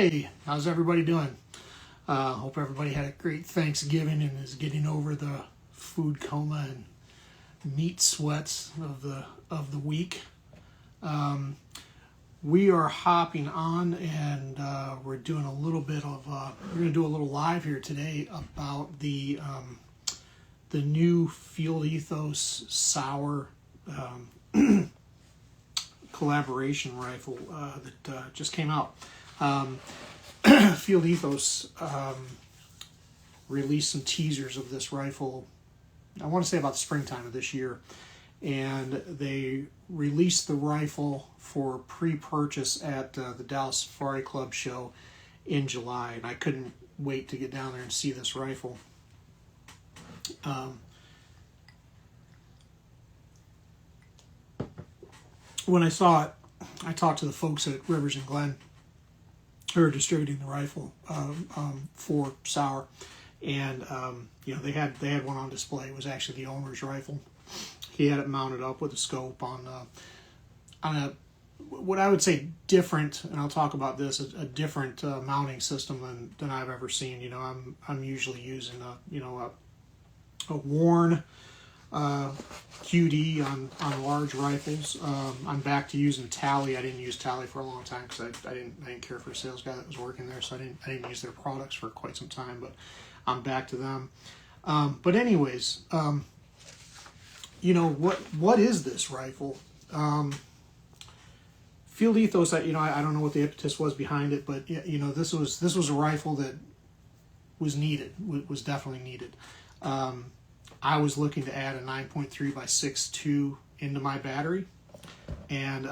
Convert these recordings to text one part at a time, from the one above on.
Hey, how's everybody doing? Hope everybody had a great Thanksgiving and is getting over the food coma and meat sweats of the week. We are hopping on, and we're doing a little bit of we're going to do a little live here today about the new Field Ethos Sauer collaboration rifle that just came out. Field Ethos released some teasers of this rifle, I want to say about the springtime of this year, and they released the rifle for pre-purchase at the Dallas Safari Club show in July, and I couldn't wait to get down there and see this rifle. When I saw it, I talked to the folks at Rivers and Glen who are distributing the rifle for Sauer, and they had one on display. It was actually the owner's rifle. He had it mounted up with a scope on a what I would say different, and I'll talk about this, a different mounting system than I've ever seen. I'm usually using a worn QD on large rifles. I'm back to using Tally. I didn't use Tally for a long time because I didn't care for a sales guy that was working there, so I didn't use their products for quite some time. But I'm back to them. But anyways, what is this rifle? Field Ethos. I don't know what the impetus was behind it, but this was a rifle that was needed. Was definitely needed. I was looking to add a 9.3 by 6.2 into my battery, and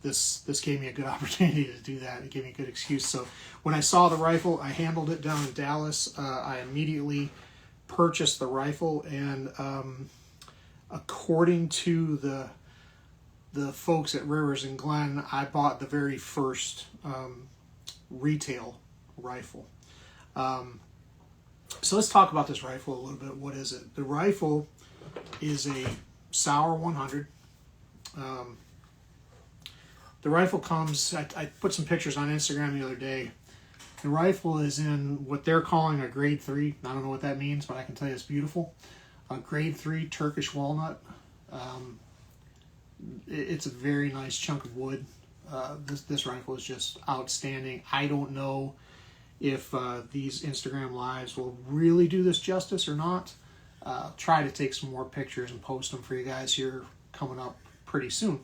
this gave me a good opportunity to do that. It gave me a good excuse. So when I saw the rifle, I handled it down in Dallas. I immediately purchased the rifle, and according to the folks at Rivers and Glen, I bought the very first retail rifle. So let's talk about this rifle a little bit. What is it? The rifle is a Sauer 100. The rifle comes, I put some pictures on Instagram the other day. The rifle is in what they're calling a grade 3. I don't know what that means, but I can tell you it's beautiful. A grade 3 Turkish walnut. It's a very nice chunk of wood. This rifle is just outstanding. I don't know if these Instagram lives will really do this justice or not. Try to take some more pictures and post them for you guys here coming up pretty soon.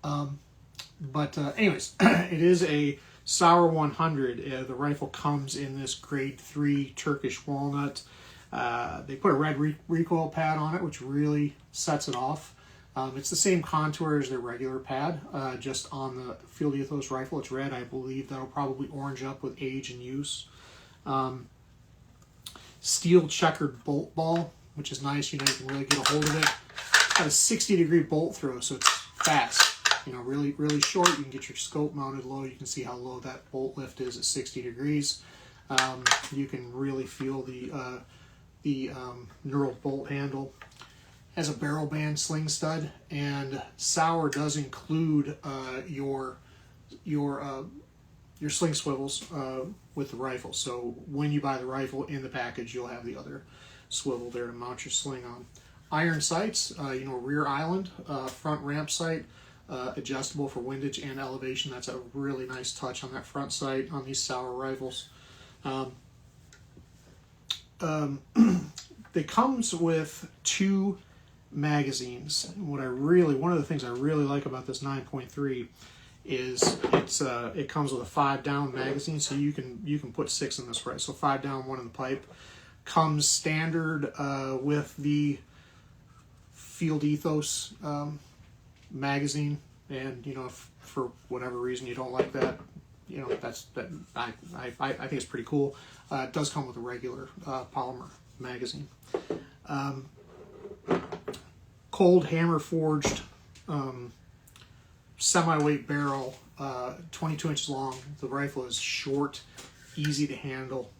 But anyways, it is a Sauer 100. The rifle comes in this grade 3 Turkish walnut. They put a red recoil pad on it, which really sets it off. It's the same contour as their regular pad, just on the Field Ethos rifle. It's red. I believe that'll probably orange up with age and use. Steel checkered bolt ball, which is nice. You can really get a hold of it. It's got a 60-degree bolt throw, so it's fast. Really, really short. You can get your scope mounted low. You can see how low that bolt lift is at 60 degrees. You can really feel the knurled bolt handle. Has a barrel band sling stud, and Sauer does include your sling swivels with the rifle. So when you buy the rifle in the package, you'll have the other swivel there to mount your sling on. Iron sights, rear island, front ramp sight, adjustable for windage and elevation. That's a really nice touch on that front sight on these Sauer rifles. It comes with 2 magazines. One of the things I really like about this 9.3 is it comes with a 5 down magazine, so you can put 6 in this right. So 5 down, 1 in the pipe. Comes standard with the Field Ethos magazine, and if for whatever reason you don't like that, I think it's pretty cool. It does come with a regular polymer magazine. Cold hammer forged semi-weight barrel, 22 inches long. The rifle is short, easy to handle.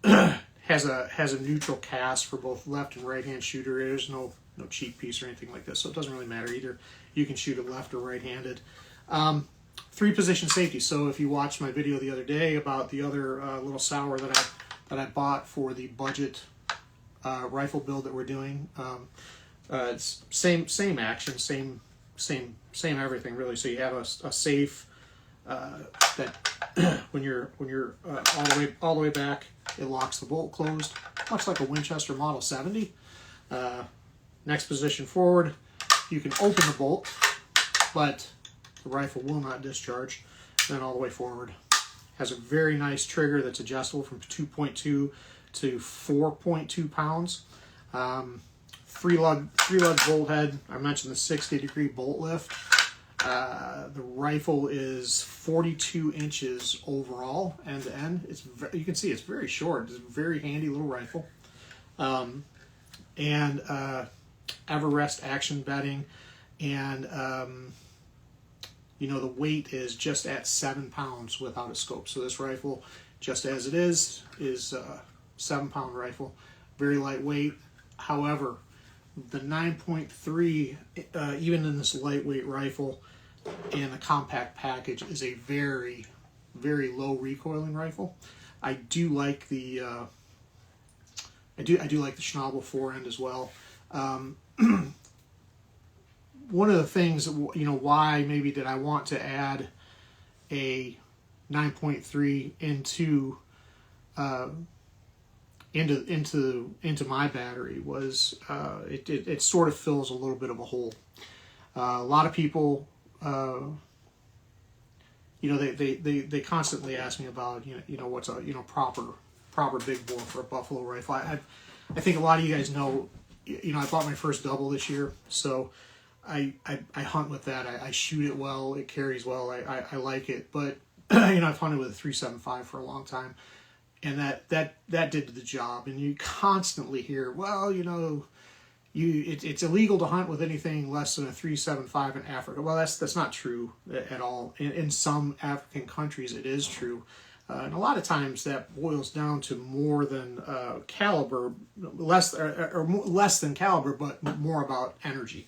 Has a neutral cast for both left and right hand shooter. There's no cheek piece or anything like this, so it doesn't really matter either. You can shoot it left or right handed. 3-position safety. So if you watched my video the other day about the other little Sauer that I bought for the budget rifle build that we're doing, it's same action, same everything really. So you have a safe that when you're all the way back, it locks the bolt closed, much like a Winchester Model 70. Next position forward, you can open the bolt, but the rifle will not discharge. Then all the way forward. Has a very nice trigger that's adjustable from 2.2 to 4.2 pounds. 3-lug bolt head. I mentioned the 60-degree bolt lift. The rifle is 42 inches overall, end to end. You can see it's very short. It's a very handy little rifle. And Everest action bedding, and you know, the weight is just at 7 pounds without a scope. So this rifle, just as it is a 7-pound rifle, very lightweight. However, the 9.3, even in this lightweight rifle and the compact package, is a very, very low recoiling rifle. I do like the I do like the Schnabel forend as well. One of the things, you know, why maybe did I want to add a 9.3 into my battery was it sort of fills a little bit of a hole. A lot of people, you know, they constantly ask me about you know what's a proper big bore for a buffalo rifle. I think a lot of you guys know, you know, I bought my first double this year, so I hunt with that. I shoot it well. It carries well. I like it. But you know, I've hunted with a 375 for a long time, and that did the job. And you constantly hear, well, you know, it's illegal to hunt with anything less than a 375 in Africa. Well, that's not true at all. In some African countries, it is true. And a lot of times that boils down to more than caliber, less than caliber, but more about energy.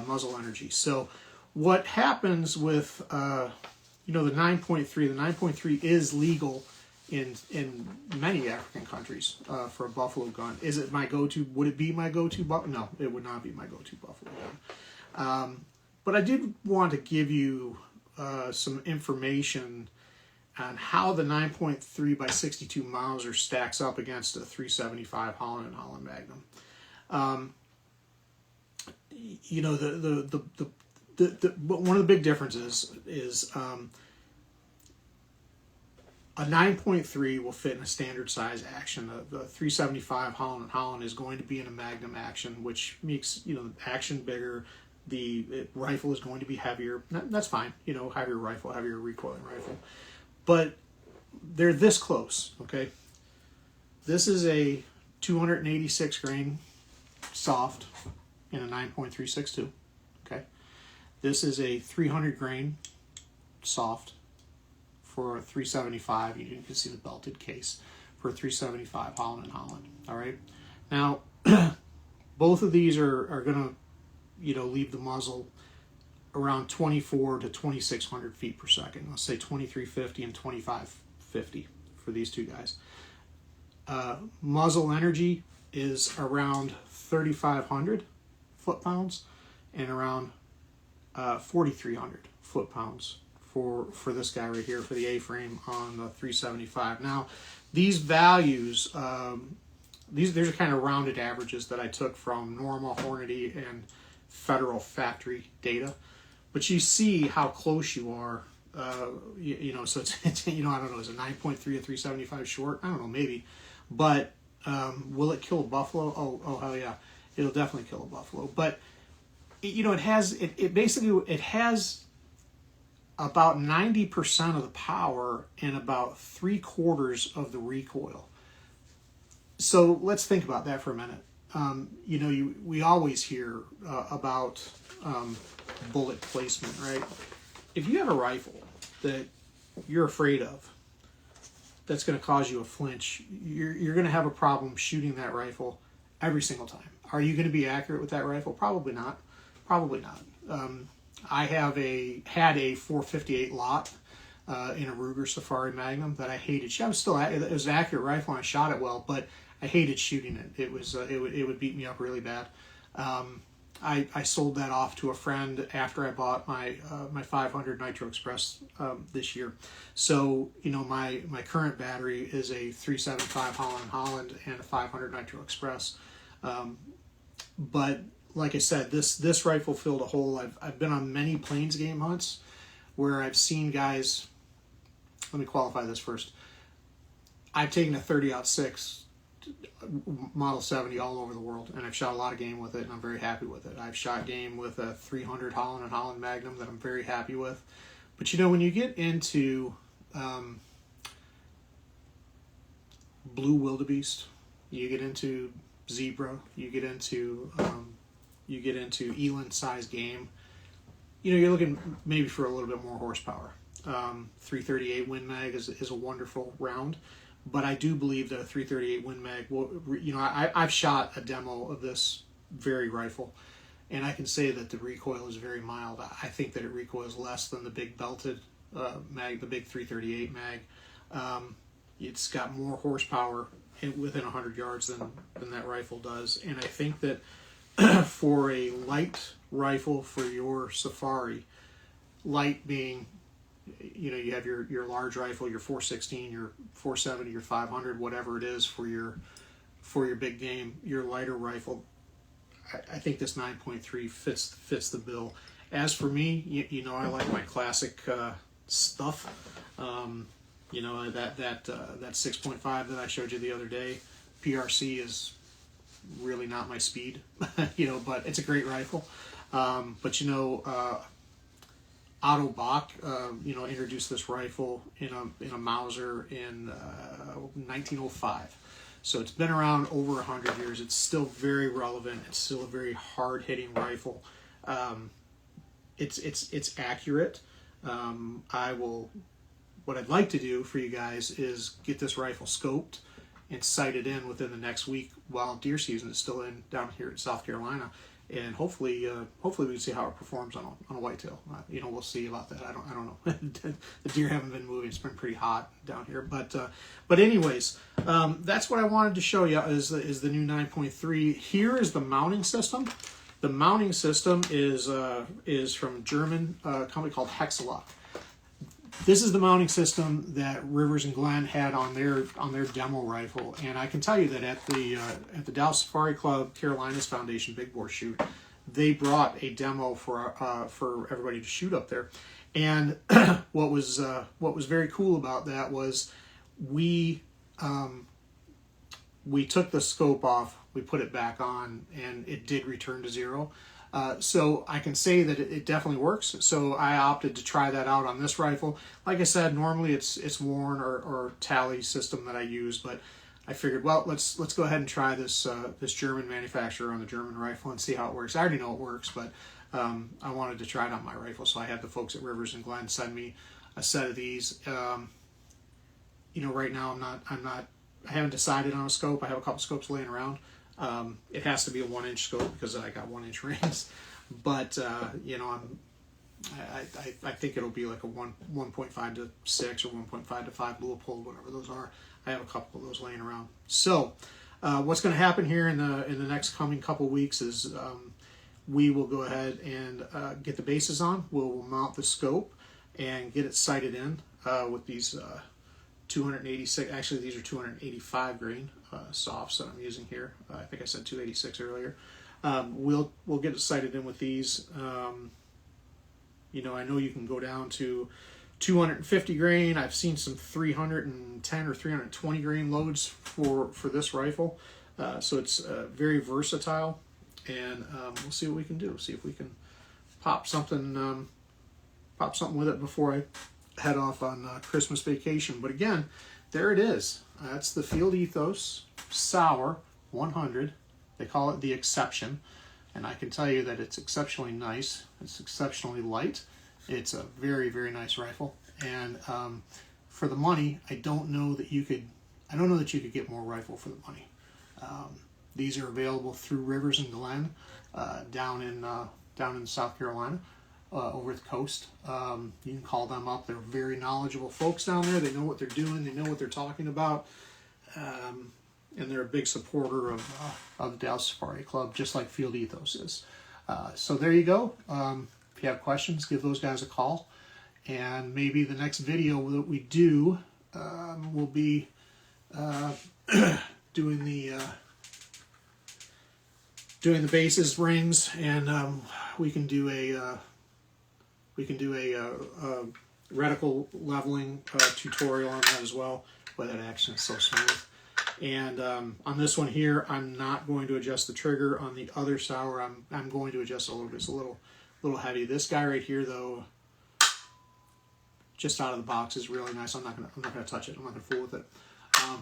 Muzzle energy. So what happens with you know, the 9.3, the 9.3 is legal in many African countries for a buffalo gun. Is it my go-to? Would it be my go-to buffalo? No, it would not be my go-to buffalo gun. But I did want to give you some information on how the 9.3 by 62 Mauser stacks up against a 375 Holland & Holland Magnum. You know, one of the big differences is a 9.3 will fit in a standard size action. The 375 Holland & Holland is going to be in a Magnum action, which makes, you know, the action bigger. The rifle is going to be heavier. That's fine, you know, heavier rifle, heavier recoiling rifle. But they're this close, okay? This is a 286 grain soft in a 9.362, okay? This is a 300 grain soft for a 375. You can see the belted case for a 375 Holland & Holland, all right? Now, both of these are gonna, you know, leave the muzzle around 24 to 2,600 feet per second. Let's say 2350 and 2550 for these two guys. Muzzle energy is around 3,500 foot-pounds and around 4,300 foot-pounds for this guy right here, for the A-frame on the 375. Now, these values, these are kind of rounded averages that I took from Norma, Hornady, and Federal factory data. But you see how close you are, you know, so it's you know, I don't know, is a 9.3 a 375 short? I don't know, maybe. But will it kill a buffalo? Oh, hell yeah. It'll definitely kill a buffalo. But, you know, it has about 90% of the power and about 3/4 of the recoil. So let's think about that for a minute. You know, we always hear about bullet placement, right? If you have a rifle that you're afraid of, that's going to cause you a flinch, you're going to have a problem shooting that rifle every single time. Are you going to be accurate with that rifle? Probably not. Probably not. I had a 458 lot in a Ruger Safari Magnum that I hated. It was an accurate rifle and I shot it well, but I hated shooting it. It would beat me up really bad. I sold that off to a friend after I bought my 500 Nitro Express this year. So my current battery is a 375 Holland and a 500 Nitro Express. But like I said, this rifle filled a hole. I've been on many plains game hunts where I've seen guys. Let me qualify this first. I've taken a 30-06 Model 70 all over the world, and I've shot a lot of game with it, and I'm very happy with it. I've shot game with a 300 Holland & Holland Magnum that I'm very happy with. But when you get into blue wildebeest, you get into zebra, you get into eland-sized game, you're looking maybe for a little bit more horsepower. 338 Win Mag is a wonderful round. But I do believe that a 338 Win Mag will, I've shot a demo of this very rifle, and I can say that the recoil is very mild. I think that it recoils less than the big belted mag, the big 338 mag. It's got more horsepower within 100 yards than that rifle does, and I think that for a light rifle for your safari, light being, you have your large rifle, your 416, your 470, your 500, whatever it is for your big game, your lighter rifle. I think this 9.3 fits the bill. As for me, I like my classic stuff. That 6.5 that I showed you the other day, PRC is really not my speed, but it's a great rifle. Otto Bach, introduced this rifle in a Mauser in 1905. So it's been around over 100 years. It's still very relevant. It's still a very hard-hitting rifle. It's accurate. What I'd like to do for you guys is get this rifle scoped and sighted in within the next week while deer season is still down here in South Carolina. And hopefully we can see how it performs on a whitetail. We'll see about that. I don't know. The deer haven't been moving. It's been pretty hot down here. But anyways, that's what I wanted to show you is the new 9.3. Here is the mounting system. The mounting system is from a German company called Hexalock. This is the mounting system that Rivers and Glen had on their demo rifle, and I can tell you that at the Dallas Safari Club Carolinas Foundation Big Bore shoot, they brought a demo for everybody to shoot up there. And what was very cool about that was we took the scope off, we put it back on, and it did return to zero. So I can say that it definitely works. So I opted to try that out on this rifle. Like I said, normally it's Warren or Tally system that I use, but I figured, well, let's go ahead and try this German manufacturer on the German rifle and see how it works. I already know it works, but I wanted to try it on my rifle, so I had the folks at Rivers and Glen send me a set of these. Right now I haven't decided on a scope. I have a couple scopes laying around. It has to be a 1-inch scope because I got 1-inch rings, but I think it'll be like a 1.5 to 6 or 1.5 to 5 Leupold, whatever those are. I have a couple of those laying around. So what's going to happen here in the next coming couple weeks is we will go ahead and get the bases on. We'll mount the scope and get it sighted in with these 286. Actually, these are 285 grain softs that I'm using here. I think I said 286 earlier. We'll get it sighted in with these. I know you can go down to 250 grain. I've seen some 310 or 320 grain loads for this rifle. So it's very versatile, and we'll see what we can do. See if we can pop something with it before I head off on Christmas vacation. But again, there it is. That's the Field Ethos Sauer 100. They call it the Exception, and I can tell you that it's exceptionally nice. It's exceptionally light. It's a very, very nice rifle, and for the money, I don't know that you could get more rifle for the money. These are available through Rivers and Glen down in South Carolina. over at the coast. You can call them up. They're very knowledgeable folks down there. They know what they're doing. They know what they're talking about. And they're a big supporter of the Dallas Safari Club, just like Field Ethos is. So there you go. If you have questions, give those guys a call. And maybe the next video that we do will be doing the bases, rings, and we can do a reticle leveling tutorial on that as well. Boy, that action is so smooth. And on this one here, I'm not going to adjust the trigger. On the other Sauer, I'm going to adjust a little bit. It's a little heavy. This guy right here, though, just out of the box, is really nice. I'm not gonna touch it. I'm not gonna fool with it.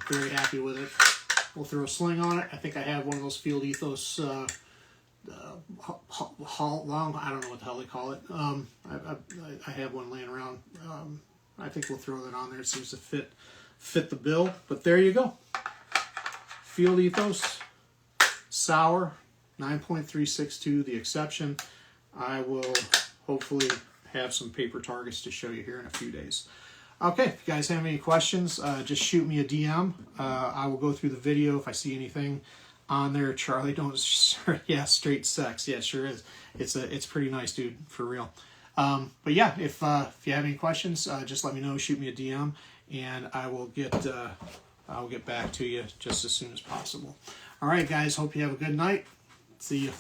Very happy with it. We'll throw a sling on it. I think I have one of those Field Ethos I don't know what the hell they call it. I have one laying around. I think we'll throw that on there. It seems to fit the bill. But there you go. Field Ethos, Sauer, 9.362, the exception. I will hopefully have some paper targets to show you here in a few days. Okay, if you guys have any questions, just shoot me a DM. I will go through the video if I see anything on there. Charlie, don't, yeah, straight sex. Yeah, it sure is. It's pretty nice, dude, for real. But yeah, if you have any questions, just let me know. Shoot me a DM, and I will get back to you just as soon as possible. All right, guys. Hope you have a good night. See you.